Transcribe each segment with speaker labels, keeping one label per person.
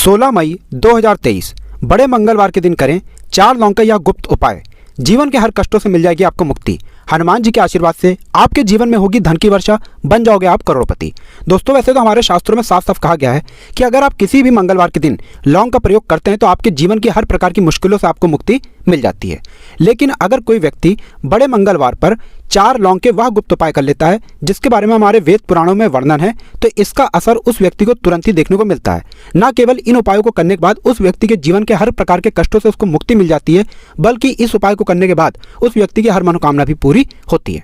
Speaker 1: 16 मई 2023 बड़े मंगलवार के दिन करें 4 लौंग का यह गुप्त उपाय। जीवन के हर कष्टों से मिल जाएगी आपको मुक्ति। हनुमान जी के आशीर्वाद से आपके जीवन में होगी धन की वर्षा, बन जाओगे आप करोड़पति। दोस्तों, वैसे तो हमारे शास्त्रों में साफ साफ कहा गया है कि अगर आप किसी भी मंगलवार के दिन लौंग का प्रयोग करते हैं तो आपके जीवन की हर प्रकार की मुश्किलों से आपको मुक्ति मिल जाती है। लेकिन अगर कोई व्यक्ति बड़े मंगलवार पर 4 लौंग के वह गुप्त उपाय कर लेता है जिसके बारे में हमारे वेद पुराणों में वर्णन है, तो इसका असर उस व्यक्ति को तुरंत ही देखने को मिलता है। न केवल इन उपायों को करने के बाद उस व्यक्ति के जीवन के हर प्रकार के कष्टों से उसको मुक्ति मिल जाती है, बल्कि इस उपाय को करने के बाद उस व्यक्ति की हर मनोकामना भी पूरी होती है।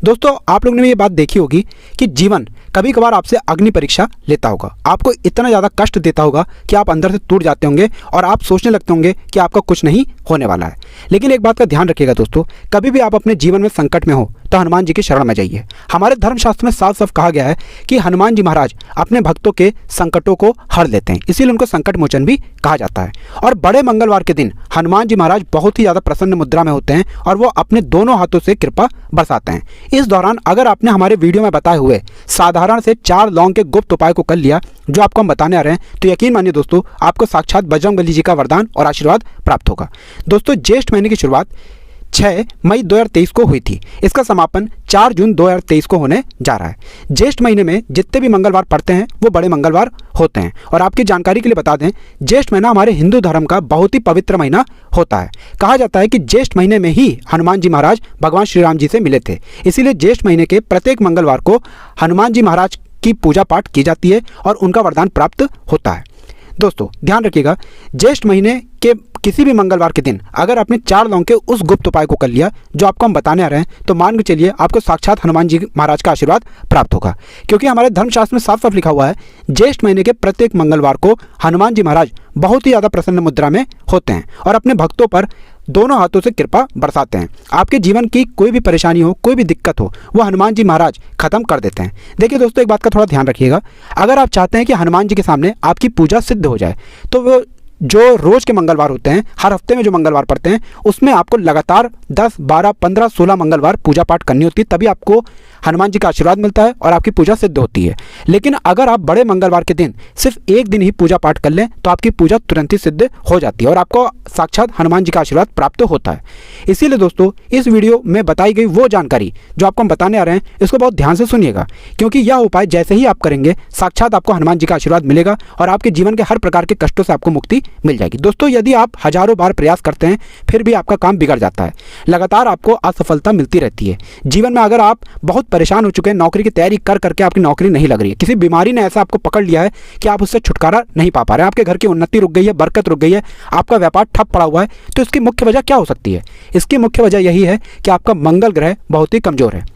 Speaker 1: दोस्तों, आप लोगों ने ये बात देखी होगी कि जीवन कभी कभार आपसे अग्नि परीक्षा लेता होगा, आपको इतना ज़्यादा कष्ट देता होगा कि आप अंदर से टूट जाते होंगे और आप सोचने लगते होंगे कि आपका कुछ नहीं होने वाला है। लेकिन एक बात का ध्यान रखिएगा दोस्तों, कभी भी आप अपने जीवन में संकट में हो तो हनुमान जी की शरण में जाइए। हमारे धर्मशास्त्र में साफ साफ कहा गया है कि हनुमान जी महाराज अपने भक्तों के संकटों को हर लेते हैं, इसीलिए उनको संकट मोचन भी कहा जाता है। और बड़े मंगलवार के दिन हनुमान जी महाराज बहुत ही ज़्यादा प्रसन्न मुद्रा में होते हैं और वो अपने दोनों हाथों से कृपा बरसाते हैं। इस दौरान अगर आपने हमारे वीडियो में बताए हुए साधारण से 4 लौंग के गुप्त उपाय को कर लिया जो आपको हम बताने आ रहे हैं, तो यकीन मानिए दोस्तों, आपको साक्षात बजरंगबली जी का वरदान और आशीर्वाद प्राप्त होगा। दोस्तों, ज्येष्ठ महीने की शुरुआत 6 मई 2023 को हुई थी। इसका समापन 4 जून 2023 को होने जा रहा है। ज्येष्ठ महीने में जितने भी मंगलवार पड़ते हैं वो बड़े मंगलवार होते हैं। और आपकी जानकारी के लिए बता दें, ज्येष्ठ महीना हमारे हिंदू धर्म का बहुत ही पवित्र महीना होता है। कहा जाता है कि ज्येष्ठ महीने में ही हनुमान जी महाराज भगवान श्री राम जी से मिले थे, इसीलिए ज्येष्ठ महीने के प्रत्येक मंगलवार को हनुमान जी महाराज की पूजा पाठ की जाती है और उनका वरदान प्राप्त होता है। दोस्तों, ध्यान रखिएगा, ज्येष्ठ महीने के किसी भी मंगलवार के दिन अगर आपने 4 लौंग के उस गुप्त उपाय को कर लिया जो आपको हम बताने आ रहे हैं, तो मान के चलिए आपको साक्षात हनुमान जी महाराज का आशीर्वाद प्राप्त होगा। क्योंकि हमारे धर्मशास्त्र में साफ साफ लिखा हुआ है, ज्येष्ठ महीने के प्रत्येक मंगलवार को हनुमान जी महाराज बहुत ही ज़्यादा प्रसन्न मुद्रा में होते हैं और अपने भक्तों पर दोनों हाथों से कृपा बरसाते हैं। आपके जीवन की कोई भी परेशानी हो, कोई भी दिक्कत हो, वो हनुमान जी महाराज खत्म कर देते हैं। देखिए दोस्तों, एक बात का थोड़ा ध्यान रखिएगा, अगर आप चाहते हैं कि हनुमान जी के सामने आपकी पूजा सिद्ध हो जाए, तो वो जो रोज़ के मंगलवार होते हैं, हर हफ्ते में जो मंगलवार पड़ते हैं, उसमें आपको लगातार 10, 12, 15, 16 मंगलवार पूजा पाठ करनी होती है, तभी आपको हनुमान जी का आशीर्वाद मिलता है और आपकी पूजा सिद्ध होती है। लेकिन अगर आप बड़े मंगलवार के दिन सिर्फ एक दिन ही पूजा पाठ कर लें तो आपकी पूजा तुरंत ही सिद्ध हो जाती है और आपको साक्षात हनुमान जी का आशीर्वाद प्राप्त होता है। इसीलिए दोस्तों, इस वीडियो में बताई गई वो जानकारी जो आपको हम बताने आ रहे हैं, इसको बहुत ध्यान से सुनिएगा, क्योंकि यह उपाय जैसे ही आप करेंगे साक्षात आपको हनुमान जी का आशीर्वाद मिलेगा और आपके जीवन के हर प्रकार के कष्टों से आपको मुक्ति मिल जाएगी। दोस्तों, यदि आप हजारों बार प्रयास करते हैं फिर भी आपका काम बिगड़ जाता है, लगातार आपको असफलता मिलती रहती है। जीवन में अगर आप बहुत परेशान हो चुके हैं, नौकरी की तैयारी कर करके आपकी नौकरी नहीं लग रही है, किसी बीमारी ने ऐसा आपको पकड़ लिया है कि आप उससे छुटकारा नहीं पा रहे हैं, आपके घर की उन्नति रुक गई है, बरकत रुक गई है, आपका व्यापार ठप पड़ा हुआ है, तो इसकी मुख्य वजह क्या हो सकती है? इसकी मुख्य वजह यही है कि आपका मंगल ग्रह बहुत ही कमजोर है।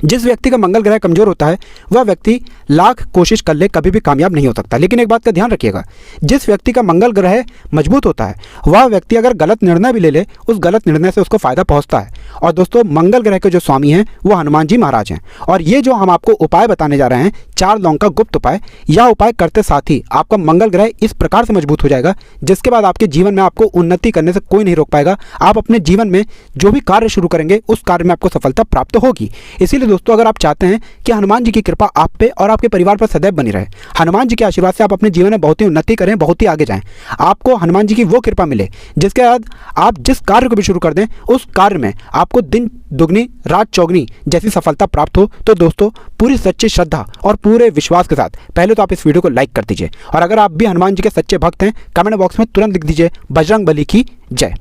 Speaker 1: जिस व्यक्ति का मंगल ग्रह कमजोर होता है वह व्यक्ति लाख कोशिश कर ले कभी भी कामयाब नहीं हो सकता। लेकिन एक बात का ध्यान रखिएगा, जिस व्यक्ति का मंगल ग्रह मजबूत होता है वह व्यक्ति अगर गलत निर्णय भी ले ले, उस गलत निर्णय से उसको फायदा पहुंचता है। और दोस्तों, मंगल ग्रह के जो स्वामी हैं वो हनुमान जी महाराज हैं। और ये जो हम आपको उपाय बताने जा रहे हैं, 4 लौंग का गुप्त उपाय, यह उपाय करते साथ ही आपका मंगल ग्रह इस प्रकार से मजबूत हो जाएगा जिसके बाद आपके जीवन में आपको उन्नति करने से कोई नहीं रोक पाएगा। आप अपने जीवन में जो भी कार्य शुरू करेंगे उस कार्य में आपको सफलता प्राप्त होगी। इसीलिए दोस्तों, अगर आप चाहते हैं कि हनुमान जी की कृपा आप पे और आपके परिवार पर सदैव बनी रहे, हनुमान जी के आशीर्वाद से आप अपने जीवन में बहुत ही उन्नति करें, बहुत ही आगे जाएं, आपको हनुमान जी की वो कृपा मिले जिसके बाद आप जिस कार्य को भी शुरू कर दें उस कार्य में आपको दिन दुगनी रात चौगनी जैसी सफलता प्राप्त हो। तो दोस्तों, पूरी सच्ची श्रद्धा और पूरे विश्वास के साथ पहले तो आप इस वीडियो को लाइक कर दीजिए और अगर आप भी हनुमान जी के सच्चे भक्त हैं, कमेंट बॉक्स में तुरंत लिख दीजिए बजरंगबली की जय।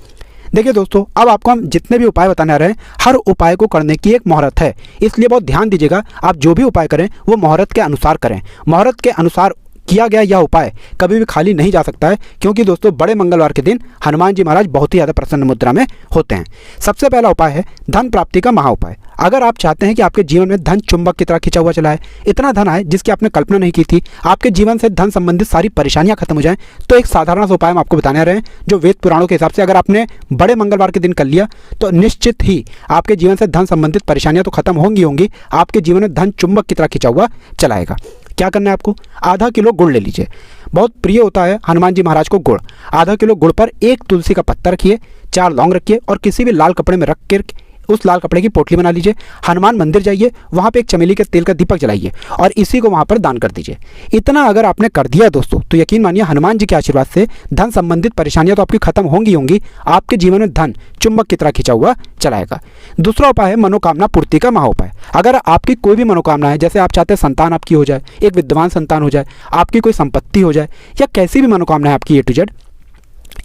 Speaker 1: देखिए दोस्तों, अब आपको हम जितने भी उपाय बताने आ रहे हैं, हर उपाय को करने की एक मुहूर्त है, इसलिए बहुत ध्यान दीजिएगा। आप जो भी उपाय करें वो मुहूर्त के अनुसार करें। मुहूर्त के अनुसार किया गया यह उपाय कभी भी खाली नहीं जा सकता है, क्योंकि दोस्तों, बड़े मंगलवार के दिन हनुमान जी महाराज बहुत ही ज़्यादा प्रसन्न मुद्रा में होते हैं। सबसे पहला उपाय है धन प्राप्ति का महा उपाय। अगर आप चाहते हैं कि आपके जीवन में धन चुंबक की तरह खिंचा हुआ चला है, इतना धन आए जिसकी आपने कल्पना नहीं की थी, आपके जीवन से धन संबंधित सारी परेशानियां खत्म हो जाएं, तो एक साधारण सा उपाय हम आपको बताने आ रहे हैं जो वेद पुराणों के हिसाब से अगर आपने बड़े मंगलवार के दिन कर लिया तो निश्चित ही आपके जीवन से धन संबंधित परेशानियां तो खत्म होंगी, आपके जीवन में धन चुंबक की तरह खिंचा हुआ चलाएगा। क्या करना है आपको? आधा किलो गुड़ ले लीजिए, बहुत प्रिय होता है हनुमान जी महाराज को गुड़। आधा किलो गुड़ पर 1 तुलसी का पत्ता रखिए, 4 लौंग रखिए और किसी भी लाल कपड़े में रख कर उस लाल कपड़े की पोटली बना लीजिए, हनुमान मंदिर जाइए, वहाँ पे एक चमेली के तेल का दीपक जलाइए और इसी को वहाँ पर दान कर दीजिए। इतना अगर आपने कर दिया दोस्तों तो यकीन मानिए हनुमान जी के आशीर्वाद से धन संबंधित परेशानियां तो आपकी खत्म होंगी। आपके जीवन में धन चुंबक की तरह खिंचा हुआ चलाएगा। दूसरा उपाय है मनोकामना पूर्ति का महाउपाय। अगर आपकी कोई भी मनोकामना है, जैसे आप चाहते हैं संतान आपकी हो जाए, एक विद्वान संतान हो जाए, आपकी कोई संपत्ति हो जाए, या कैसी भी मनोकामना है आपकी ए टू जेड,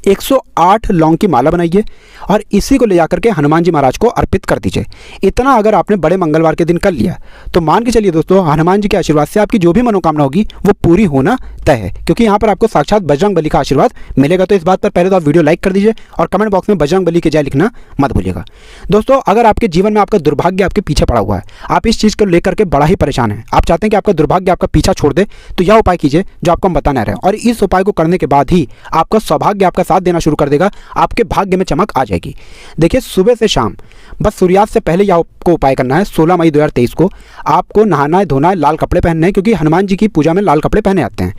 Speaker 1: 108 लौंग की माला बनाइए और इसी को ले जाकर के हनुमान जी महाराज को अर्पित कर दीजिए। इतना अगर आपने बड़े मंगलवार के दिन कर लिया तो मान के चलिए दोस्तों हनुमान जी के आशीर्वाद से आपकी जो भी मनोकामना होगी वो पूरी होना तय है, क्योंकि यहाँ पर आपको साक्षात बजरंग बली का आशीर्वाद मिलेगा। तो इस बात पर पहले तो आप वीडियो लाइक कर दीजिए और कमेंट बॉक्स में बजरंग बली की जय लिखना मत भूलिएगा। दोस्तों अगर आपके जीवन में आपका दुर्भाग्य आपके पीछे पड़ा हुआ है, आप इस चीज़ को लेकर के बड़ा ही परेशान हैं, आप चाहते हैं कि आपका दुर्भाग्य आपका पीछा छोड़ दे, तो यह उपाय कीजिए जो आपको हम बताने रहे हैं। और इस उपाय को करने के बाद ही आपका सौभाग्य आपका साथ देना शुरू कर देगा, आपके भाग्य में चमक आ जाएगी। देखिए सुबह से शाम बस सूर्यास्त से पहले यह आपको उपाय करना है। 16 मई 2023 को आपको नहाना है, धोना है, लाल कपड़े पहनने हैं, क्योंकि हनुमान जी की पूजा में लाल कपड़े पहने आते हैं।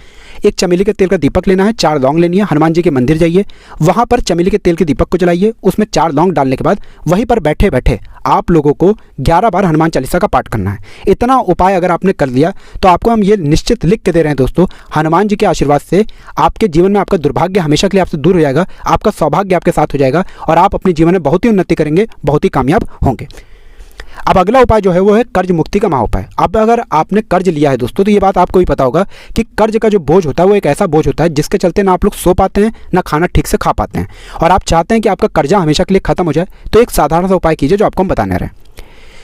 Speaker 1: एक चमेली के तेल का दीपक लेना है, 4 लौंग लेनी है, हनुमान जी के मंदिर जाइए, वहां पर चमेली के तेल के दीपक को जलाइए, उसमें 4 लौंग डालने के बाद वहीं पर बैठे बैठे आप लोगों को 11 बार हनुमान चालीसा का पाठ करना है। इतना उपाय अगर आपने कर लिया तो आपको हम ये निश्चित लिख के दे रहे हैं दोस्तों, हनुमान जी के आशीर्वाद से आपके जीवन में आपका दुर्भाग्य हमेशा के लिए आपसे दूर हो जाएगा, आपका सौभाग्य आपके साथ हो जाएगा और आप अपने जीवन में बहुत ही उन्नति करेंगे, बहुत ही कामयाब होंगे। अब अगला उपाय जो है वो है कर्ज मुक्ति का महाउपाय। अब अगर आपने कर्ज लिया है दोस्तों तो ये बात आपको भी पता होगा कि कर्ज का जो बोझ होता है वो एक ऐसा बोझ होता है जिसके चलते ना आप लोग सो पाते हैं, ना खाना ठीक से खा पाते हैं, और आप चाहते हैं कि आपका कर्जा हमेशा के लिए खत्म हो जाए। तो एक साधारण सा उपाय कीजिए जो आपको हम बताने रहे हैं।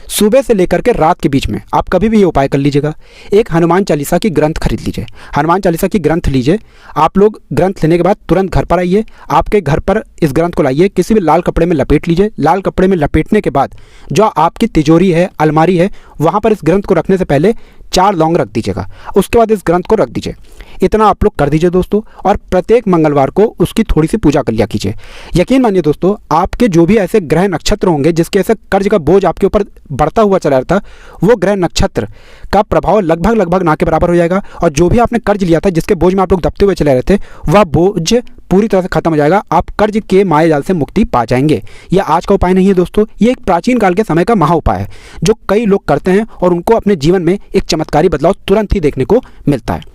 Speaker 1: सुबह से लेकर के रात के बीच में आप कभी भी ये उपाय कर लीजिएगा। एक हनुमान चालीसा की ग्रंथ खरीद लीजिए, हनुमान चालीसा की ग्रंथ लीजिए। आप लोग ग्रंथ लेने के बाद तुरंत घर पर आइए, आपके घर पर इस ग्रंथ को लाइए, किसी भी लाल कपड़े में लपेट लीजिए। लाल कपड़े में लपेटने के बाद जो आपकी तिजोरी है, अलमारी है, वहाँ पर इस ग्रंथ को रखने से पहले 4 लौंग रख दीजिएगा, उसके बाद इस ग्रंथ को रख दीजिए। इतना आप लोग कर दीजिए दोस्तों, और प्रत्येक मंगलवार को उसकी थोड़ी सी पूजा कर लिया कीजिए। यकीन मानिए दोस्तों आपके जो भी ऐसे ग्रह नक्षत्र होंगे जिसके ऐसे कर्ज का बोझ आपके ऊपर बढ़ता हुआ चला रहा था, वो ग्रह नक्षत्र का प्रभाव लगभग ना के बराबर हो जाएगा, और जो भी आपने कर्ज लिया था जिसके बोझ में आप लोग दबते हुए चले रहे थे वह बोझ पूरी तरह से खत्म हो जाएगा। आप कर्ज के माया जाल से मुक्ति पा जाएंगे। यह आज का उपाय नहीं है दोस्तों, ये एक प्राचीन काल के समय का महा उपाय है जो कई लोग करते हैं और उनको अपने जीवन में एक चमत्कारी बदलाव तुरंत ही देखने को मिलता है।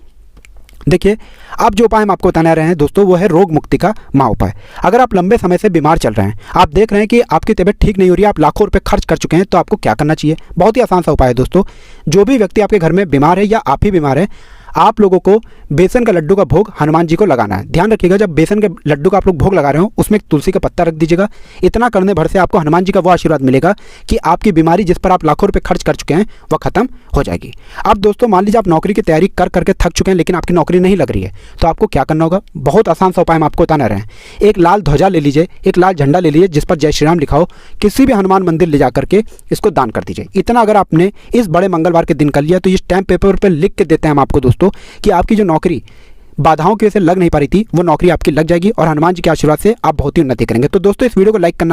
Speaker 1: देखिए अब जो उपाय हम आपको बताने रहे हैं दोस्तों वो है रोग मुक्ति का महा उपाय। अगर आप लंबे समय से बीमार चल रहे हैं, आप देख रहे हैं कि आपकी तबीयत ठीक नहीं हो रही है, आप लाखों रुपए खर्च कर चुके हैं, तो आपको क्या करना चाहिए? बहुत ही आसान सा उपाय है दोस्तों। जो भी व्यक्ति आपके घर में बीमार है या आप ही बीमार है, आप लोगों को बेसन का लड्डू का भोग हनुमान जी को लगाना है। ध्यान रखिएगा जब बेसन के लड्डू का आप लोग भोग लगा रहे हो उसमें एक तुलसी का पत्ता रख दीजिएगा। इतना करने भर से आपको हनुमान जी का वो आशीर्वाद मिलेगा कि आपकी बीमारी जिस पर आप लाखों रुपए खर्च कर चुके हैं वह खत्म हो जाएगी। अब दोस्तों मान लीजिए आप नौकरी की तैयारी कर करके थक चुके हैं लेकिन आपकी नौकरी नहीं लग रही है, तो आपको क्या करना होगा? बहुत आसान सा उपाय हम आपको बताने रहे हैं। एक लाल ध्वजा ले लीजिए, एक लाल झंडा ले लीजिए जिस पर जय श्री राम लिखा हो, किसी भी हनुमान मंदिर ले जाकर के इसको दान कर दीजिए। इतना अगर आपने इस बड़े मंगलवार के दिन कर लिया तो ये स्टैम्प पेपर पर लिख के देते हैं हम आपको दोस्तों कि आपकी जो नौकरी बाधाओं की वजह से लग नहीं पा रही थी वो नौकरी आपकी लग जाएगी और हनुमान जी के आशीर्वाद से आप बहुत ही उन्नति करेंगे। तो दोस्तों इस वीडियो को लाइक करना